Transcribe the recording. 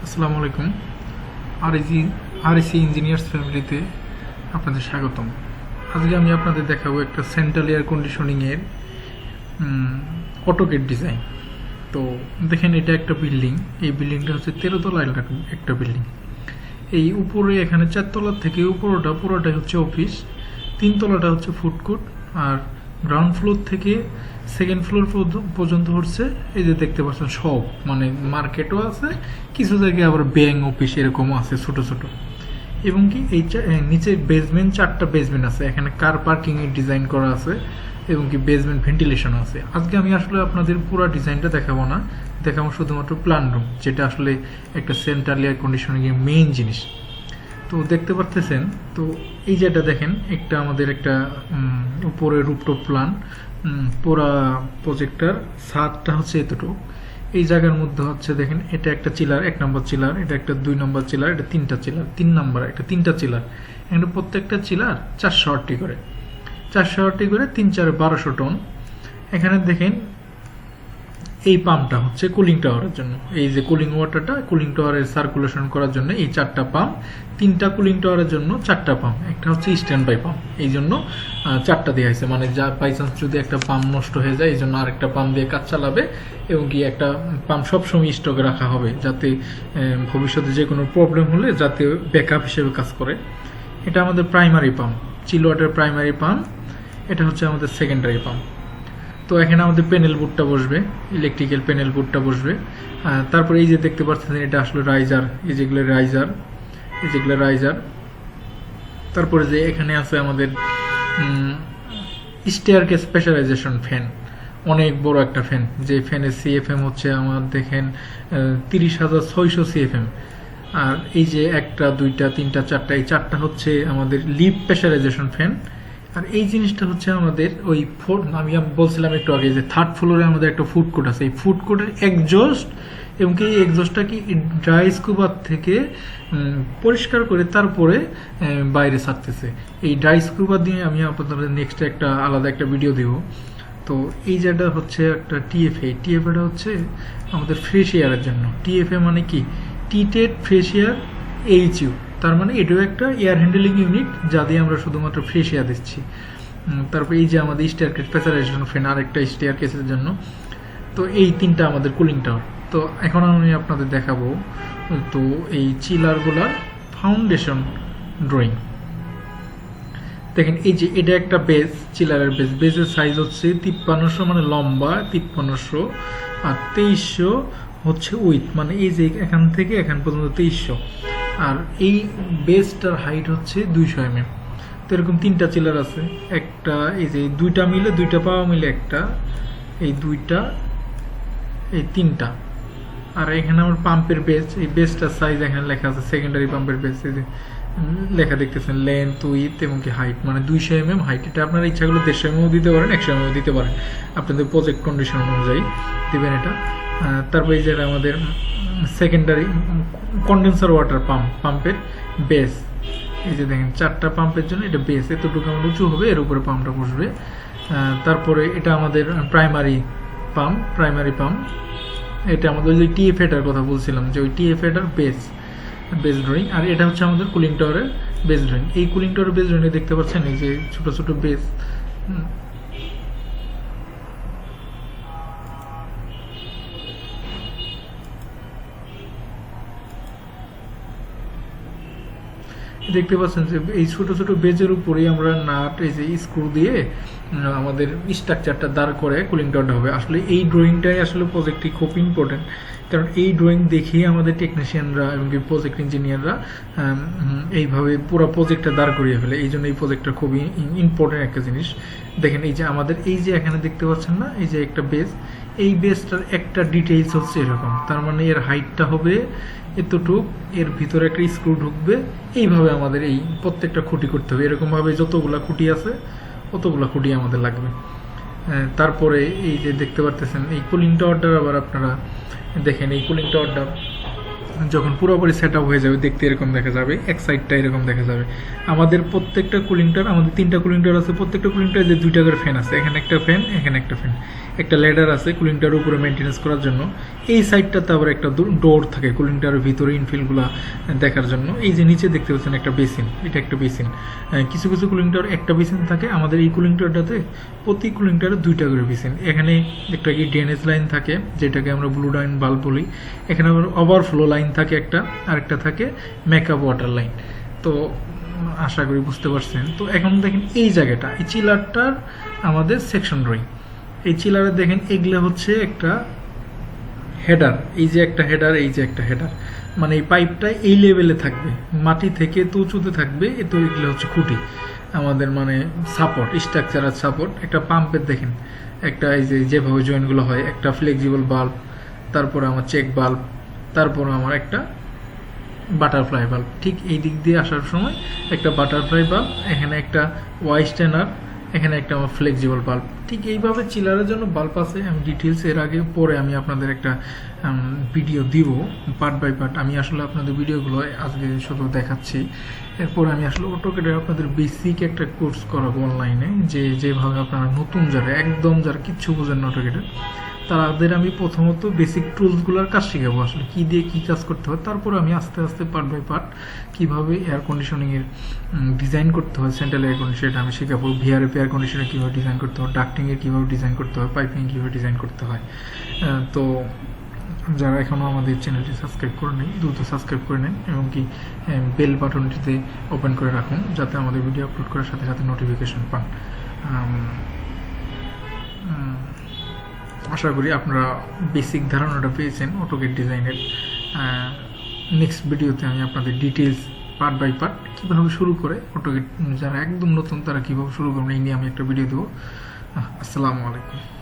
আসসালামু আলাইকুম। RAC engineers ফ্যামিলিতে আপনাদের স্বাগতম। আজকে আমি আপনাদের দেখাবো একটা সেন্ট্রাল এয়ার কন্ডিশনিংয়ের অটোকেড ডিজাইন। তো দেখেন, এটা একটা বিল্ডিং। এই বিল্ডিংটা হচ্ছে 13 তলার একটা বিল্ডিং। এই উপরে এখানে 4 তলার থেকে পুরোটাই হচ্ছে অফিস, 3 তলাটা হচ্ছে ফুড কোর্ট, আর গ্রাউন্ড ফ্লোর থেকে সেকেন্ড ফ্লোর পর্যন্ত হচ্ছে এই যে দেখতে পাচ্ছেন সব, মানে মার্কেটও আছে, কিছু জায়গায় আবার ব্যাংক অফিস এরকমও আছে ছোট ছোট। এবং কি এই নিচে বেসমেন্ট, 4টা বেসমেন্ট আছে, এখানে কার পার্কিং এর ডিজাইন করা আছে এবং কি বেসমেন্ট ভেন্টিলেশন আছে। আজকে আমি আসলে আপনাদের পুরো ডিজাইনটা দেখাবো না, দেখাবো শুধুমাত্র প্ল্যান রুম, যেটা আসলে একটা সেন্ট্রাল এয়ার কন্ডিশনিং এর মেইন জিনিস। তো দেখতে পারতেছেন, তো এই যেটা দেখেন, একটা আমাদের একটা উপরে রুপটপ প্ল্যান, পুরা প্রজেক্টর ছাদটা হচ্ছে এতটুকু। এই জায়গার মধ্যে হচ্ছে দেখেন, এটা একটা চিলার, 1 নম্বর চিলার, এটা একটা 2 নম্বর চিলার, এটা 3টা চিলার, 3 নম্বর একটা 3টা চিলার। এখানে প্রত্যেকটা চিলার 480 করে, 480 করে 3 4 1200 টন। এখানে দেখেন এই পাম্পটা হচ্ছে কুলিং টাওয়ারের জন্য, এই যে কুলিং ওয়াটারটা কুলিং টাওয়ারের সার্কুলেশন করার জন্য এই 4টা পাম্প, 3টা কুলিং টাওয়ারের জন্য 4টা পাম্প, একটা হচ্ছে স্ট্যান্ড বাই পাম্প, এই জন্য 4টা দেওয়া হয়েছে। মানে যা বাই চান্স যদি একটা পাম্প নষ্ট হয়ে যায়, এই জন্য আরেকটা পাম্প দিয়ে কাজ চালাবে, এবং কি একটা পাম্প সবসময় স্টকে রাখা হবে, যাতে ভবিষ্যতে যে কোনো প্রবলেম হলে যাতে ব্যাকআপ হিসেবে কাজ করে। এটা আমাদের প্রাইমারি পাম্প, চিল ওয়াটার প্রাইমারি পাম্প। এটা হচ্ছে আমাদের সেকেন্ডারি পাম্প। তো এখানে আমাদের প্যানেল বোর্ডটা বসবে, ইলেকট্রিক্যাল প্যানেল বোর্ডটা বসবে। তারপরে এই যে দেখতে পাচ্ছেন, এটা আসলে রাইজার, এই যেগুলো রাইজার। তারপরে যে এখানে আছে আমাদের স্টেয়ারকেস প্রেসারাইজেশন ফ্যান, অনেক বড় একটা ফ্যান, যে ফ্যানের সিএফএম হচ্ছে আমার দেখেন 30,600 সিএফএম। আর এই যে 1টা 2টা 3টা 4টা, এই 4টা হচ্ছে আমাদের লিপ প্রেসারাইজেশন ফ্যান। আর এই জিনিসটা হচ্ছে আমাদের ওই আমি বলছিলাম একটু আগে যে 3rd ফ্লোরে আমাদের একটা ফুড কোর্ট আছে, এই ফুড কোর্টের এক্সজস্ট, এবং কি এই এক্সজস্টটা কি ড্রাই স্কুবার থেকে পরিষ্কার করে তারপরে বাইরে ছাড়তেছে। এই ড্রাই স্কুবার দিয়ে আমি আপনাদের নেক্সট একটা আলাদা একটা ভিডিও দিব। তো এই যেটা হচ্ছে একটা টিএফএটা হচ্ছে আমাদের ফ্রেশ এয়ারের জন্য। টিএফএ মানে কি, টিটেড ফ্রেশ এয়ার এইচইউ, তার মানে এটাও একটা এয়ার হ্যান্ডলিং ইউনিট, যা দিয়ে আমরা শুধুমাত্র ফ্রেশ এয়ার দিচ্ছি। তারপর এই যে আমাদের স্টেয়ারকেস প্রেসারাইজেশন ফ্যান, আরেকটা স্টেয়ারকেসের জন্য। তো এই 3টা আমাদের কুলিং টাওয়ার। তো এখন আমি আপনাদের দেখাবো তো এই চিলারগুলার ফাউন্ডেশন ড্রয়িং। দেখেন, এই যে এটা একটা বেস, চিলারের বেসের সাইজ হচ্ছে 5300, মানে লম্বা 5300, আর 2300 হচ্ছে উইথ, মানে এই যে এখান থেকে এখান পর্যন্ত 2300। আর এই বেসটার হাইট হচ্ছে 200 mm। তো এরকম 3টা চিলার আছে, একটা এই যে 2টা মিলে, 2টা পাওয়া মিলে একটা, এই 2টা, এই 3টা। আর এখানে আমার পাম্পের বেস, এই বেসটার সাইজ এখানে লেখা আছে, সেকেন্ডারি পাম্পের বেস, এই যে লেখা দেখতেছেন, লেন্থ উইথ এবং কি হাইট, মানে 200 mm হাইট। এটা আপনার ইচ্ছাগুলো 150 mm দিতে পারেন, 100 mm দিতে পারেন, আপনাদের প্রজেক্ট কন্ডিশন অনুযায়ী দেবেন এটা। তারপরে এই যে আমাদের সেকেন্ডারি কন্ডেন্সার ওয়াটার পাম্পের বেস, এই যে দেখেন 4টা পাম্পের জন্য এটা বেস, এতটুকু আমার উঁচু হবে, এর উপরে পাম্পটা বসবে। তারপরে এটা আমাদের প্রাইমারি পাম্প, এটা আমাদের ওই টিএফএটার কথা বলছিলাম, যে ওই টিএফএটার বেস ড্রয়িং। আর এটা হচ্ছে আমাদের কুলিং টাওয়ারের বেস ড্রয়িং। এই কুলিং টাওয়ারের বেস ড্রয়িং দেখতে পাচ্ছেন, এই যে ছোট ছোট বেস। দেখতে পাচ্ছেন যে এই ছোট ছোট বেজের উপরেই আমরা নাট, এই যে স্ক্রু দিয়ে আমাদের স্ট্রাকচারটা দাঁড় করে কুলিং টাওয়ারটা হবে। আসলে এই ড্রয়িংটাই আসলে প্রজেক্টটি খুব ইম্পর্টেন্ট, কারণ এই ড্রয়িং দেখিয়ে আমাদের টেকনিশিয়ানরা এবং প্রজেক্ট ইঞ্জিনিয়াররা এইভাবে পুরো প্রজেক্টটা দাঁড় করিয়ে ফেলে। এই জন্য এই প্রজেক্টটা খুবই ইম্পর্টেন্ট একটা জিনিস। দেখেন, এই যে আমাদের এই যে এখানে দেখতে পাচ্ছেন না, এই যে একটা বেস, এই বেসটার একটা ডিটেইলস হচ্ছে এরকম, তার মানে এর হাইটটা হবে এতটুক, এর ভিতরে একটা স্ক্রু ঢুকবে। এইভাবে আমাদের এই প্রত্যেকটা খুঁটি করতে হবে, এরকমভাবে যতগুলা খুঁটি আছে অতগুলা খুঁটি আমাদের লাগবে। তারপরে এই যে দেখতে পারতেছেন, এই কুলিং টাওয়ারটা আবার আপনারা দেখেন, এই কুলিং টাওয়ারটা যখন পুরোপুরি সেট আপ হয়ে যাবে দেখতে এরকম দেখা যাবে, এক সাইডটা এরকম দেখা যাবে। আমাদের প্রত্যেকটা কুলিং টাওয়ার, আমাদের 3টা কুলিং টাওয়ার আছে, প্রত্যেকটা কুলিং টাওয়ারে যে 2টা করে ফ্যান আছে, এখানে একটা ফ্যান, এখানে একটা ফ্যান, একটা ল্যাডার আছে কুলিং টাওয়ারের উপরে মেনটেন্যান্স করার জন্য। এই সাইডটাতে আবার একটা ডোর থাকে কুলিং টাওয়ারের ভিতরে ইনফিলগুলো দেখার জন্য। এই যে নিচে দেখতে পাচ্ছেন একটা বেসিন, এটা একটা বেসিন। কিছু কিছু কুলিং টাওয়ার একটা বেসিন থাকে, আমাদের এই কুলিং টাওয়ারটাতে প্রতি কুলিং টাওয়ারে 2টা করে বেসিন। এখানে একটা কি ড্রেনেজ লাইন থাকে, যেটাকে আমরা ব্লু লাইন বাল্ব বলি। এখানে আবার ওভারফ্লো লাইন থাকে একটা, আরেকটা থাকে মেকআপ ওয়াটার লাইন। তো আশা করি বুঝতে পারছেন। তো এখন দেখেন এই জায়গাটা, এই চিলারটার আমাদের সেকশন ড্রয়িং। এই চিলারে দেখেন এগুলো হচ্ছে একটা হেডার, এই যে একটা হেডার, এই যে একটা হেডার, মানে এই পাইপটা এই লেভেলে থাকবে, মাটি থেকে তো উঁচুতে থাকবে। তো এগুলো হচ্ছে খুঁটি আমাদের, মানে সাপোর্ট, স্ট্রাকচারাল সাপোর্ট। একটা পাম্পের দেখেন একটা, এই যে যেভাবে জয়েন্টগুলো হয়, একটা ফ্লেক্সিবল বাল্ব, তারপরে আমার চেক বাল্ব, তারপরে আমার একটা বাটারফ্লাই বাল্ব। ঠিক এই দিক দিয়ে আসার সময় একটা বাটারফ্লাই বাল্ব, এখানে একটা ওয়াই স্ট্যানার, এখানে একটা আমার ফ্লেক্সিবল বাল্ব। ঠিক এইভাবে চিলারের জন্য বাল্ব আছে। আমি ডিটেলস এর আগে পরে আমি আপনাদের একটা ভিডিও দিব পার্ট বাই পার্ট। আমি আসলে আপনাদের ভিডিওগুলো আজকে শুধু দেখাচ্ছি, এরপর আমি আসলে অটোক্যাডের আপনাদের বেসিক একটা কোর্স করাবো অনলাইনে, যেভাবে আপনারা নতুন যারা একদম যারা কিচ্ছু বোঝেন না অটোক্যাডের, তাদের আমি প্রথমত বেসিক টুলসগুলোর কাজ শিখাবো, আসলে কী দিয়ে কী কাজ করতে হয়। তারপরে আমি আস্তে আস্তে পার্ট বাই পার্ট কীভাবে এয়ার কন্ডিশনিংয়ের ডিজাইন করতে হয়, সেন্ট্রাল এয়ার কন্ডিশন এটা আমি শেখাবো। ভিআরএফ এয়ার কন্ডিশনার কীভাবে ডিজাইন করতে হয়, ডাক্টিংয়ের কীভাবে ডিজাইন করতে হয়, পাইপিং কীভাবে ডিজাইন করতে হয়। তো যারা এখনও আমাদের চ্যানেলটি সাবস্ক্রাইব করে নেই, দ্রুত সাবস্ক্রাইব করে নেন এবং কি বেল বাটনটিতে ওপেন করে রাখুন, যাতে আমাদের ভিডিও আপলোড করার সাথে সাথে নোটিফিকেশন পান। আশা করি আপনারা বেসিক ধারণাটা পেয়েছেন অটোক্যাড ডিজাইনের। নেক্সট ভিডিওতে আমি আপনাদের ডিটেলস পার্ট বাই পার্ট কীভাবে শুরু করে অটোক্যাড যারা একদম নতুন তারা কীভাবে শুরু করবেন এই নিয়ে আমি একটা ভিডিও দেবো। আসসালামু আলাইকুম।